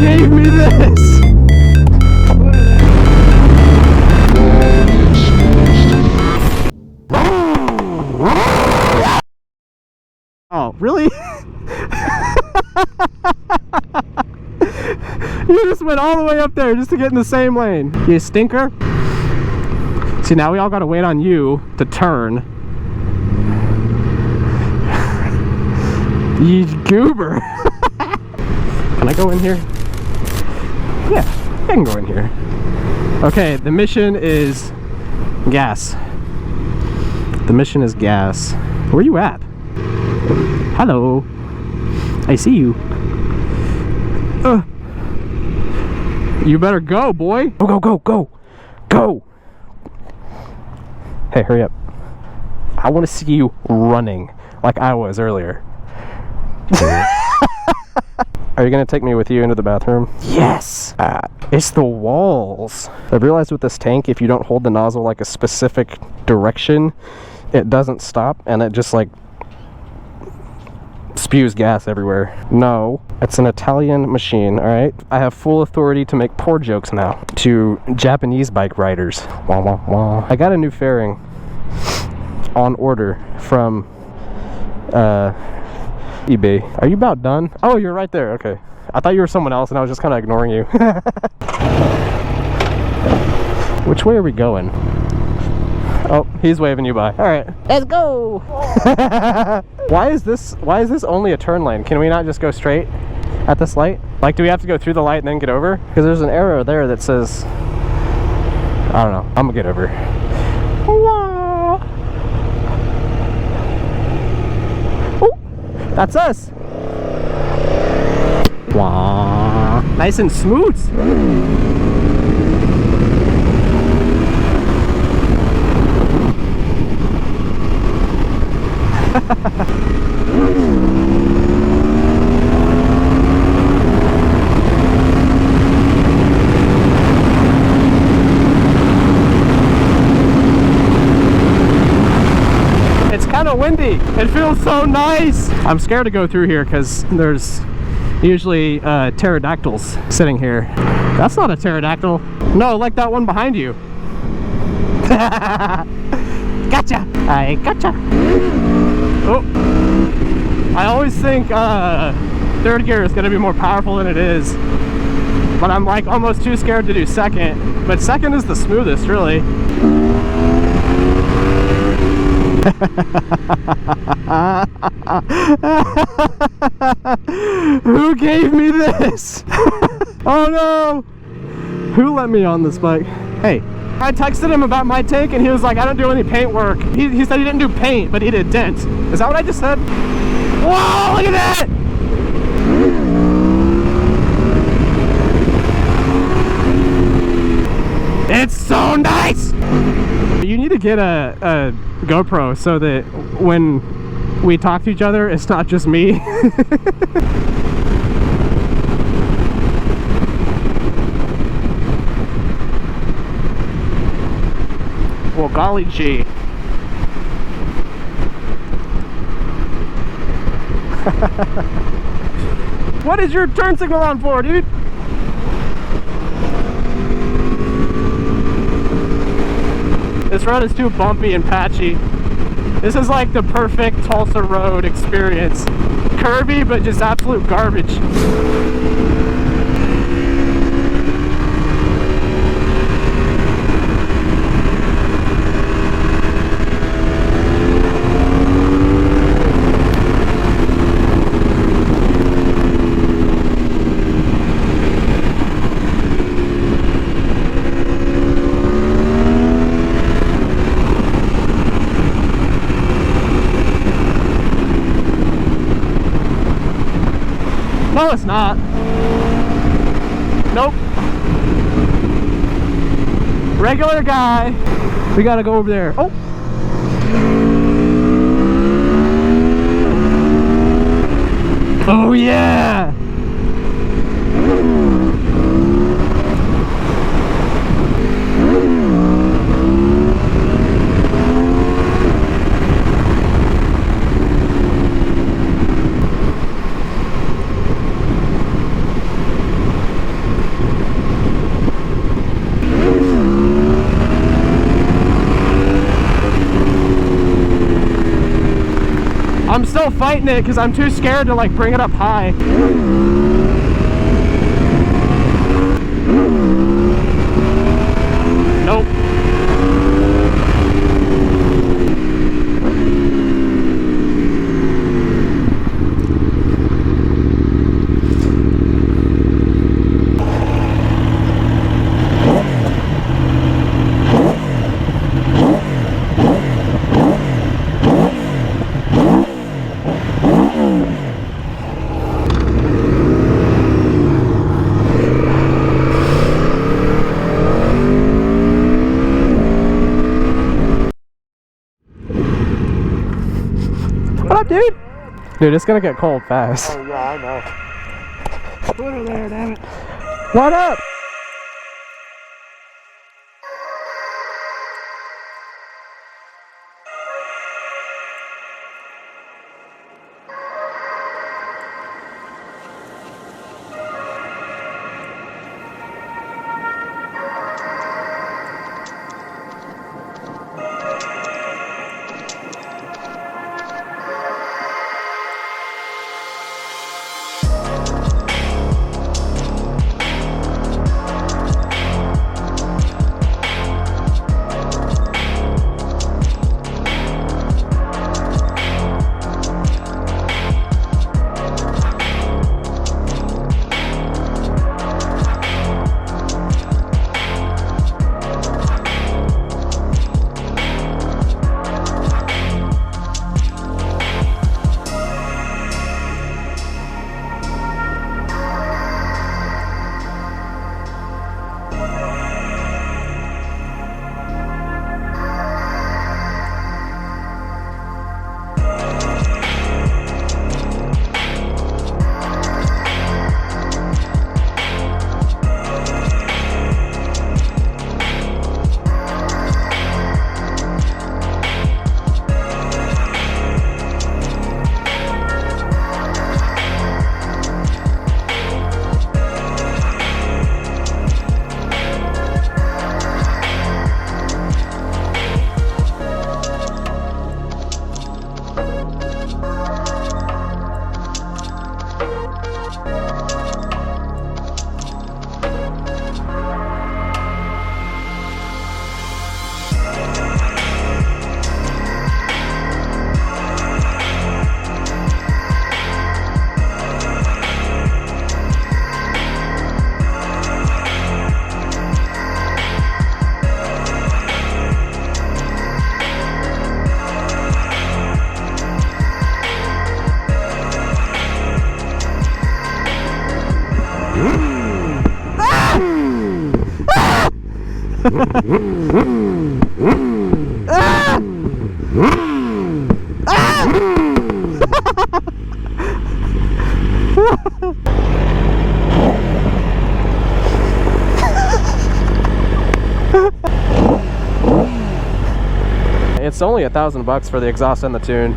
gave me this? Oh, really? You just went all the way up there just to get in the same lane. You stinker. See, now we all gotta wait on you to turn. You goober. Can I go in here? Yeah, I can go in here. Okay, the mission is gas. The mission is gas. Where are you at? Hello. I see you. You better go, boy. Go, go, go, go. Go. Hey, hurry up. I want to see you running like I was earlier. Are you going to take me with you into the bathroom? Yes. It's the walls. I've realized with this tank, if you don't hold the nozzle like a specific direction, it doesn't stop and it just like spews gas everywhere. No, it's an Italian machine, all right? I have full authority to make poor jokes now to Japanese bike riders. Wah, wah, wah. I got a new fairing on order from eBay. Are you about done? Oh, you're right there. Okay. I thought you were someone else and I was just kind of ignoring you. Which way are we going? Oh, he's waving you by. All right, let's go. Why is this only a turn lane? Can we not just go straight at this light? Like, do we have to go through the light and then get over? Because there's an arrow there that says, I don't know. I'm gonna get over. Oh, that's us. Wah. Nice and smooth. It's kind of windy. It feels so nice. I'm scared to go through here because there's usually pterodactyls sitting here. That's not a pterodactyl. No, like that one behind you. Gotcha! I gotcha! Oh! I always think third gear is going to be more powerful than it is. But I'm like almost too scared to do second. But second is the smoothest, really. Who gave me this? Oh no! Who let me on this bike? Hey. I texted him about my tank and he was like, I don't do any paint work. He said he didn't do paint, but he did dent. Is that what I just said? Whoa, look at that! It's so nice! You need to get a GoPro so that when we talk to each other, it's not just me. Well, golly gee. What is your turn signal on for, dude? This road is too bumpy and patchy. This is like the perfect Tulsa road experience. Curvy, but just absolute garbage. No, it's not. Nope. Regular guy. We gotta go over there. Oh. Oh yeah. still fighting it because I'm too scared to like bring it up high. Nope. What up, dude? Dude, it's gonna get cold fast. Oh yeah, I know. Put her there, damn it. What up? It's only $1,000 for the exhaust and the tune.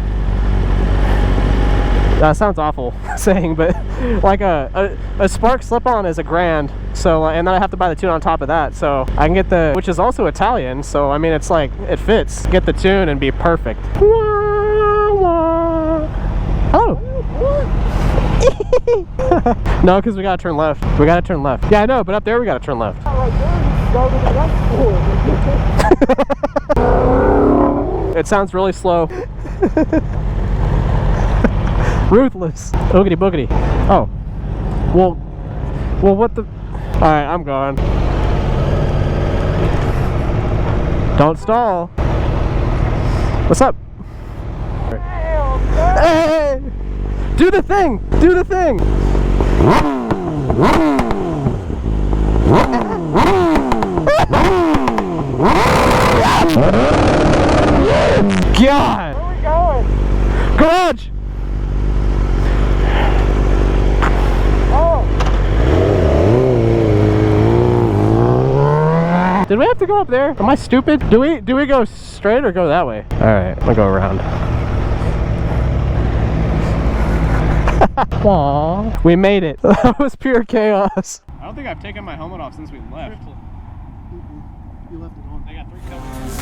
That sounds awful saying, but like a spark slip-on is $1,000. So and then I have to buy the tune on top of that. So I can get the, which is also Italian. So I mean, it's like it fits. Get the tune and be perfect. Oh. No, because we gotta turn left. We gotta turn left. Yeah, I know, but up there we gotta turn left. It sounds really slow. Ruthless. Oogity boogity. Oh. Well, what the? Alright, I'm gone. Don't stall. What's up? Hey! Do the thing! Do the thing! God! Where are we going? Garage! Oh! Did we have to go up there? Am I stupid? Do we go straight or go that way? Alright, I'll go around. Aww. We made it. That was pure chaos. I don't think I've taken my helmet off since we left. You left it on. I got 3 cones.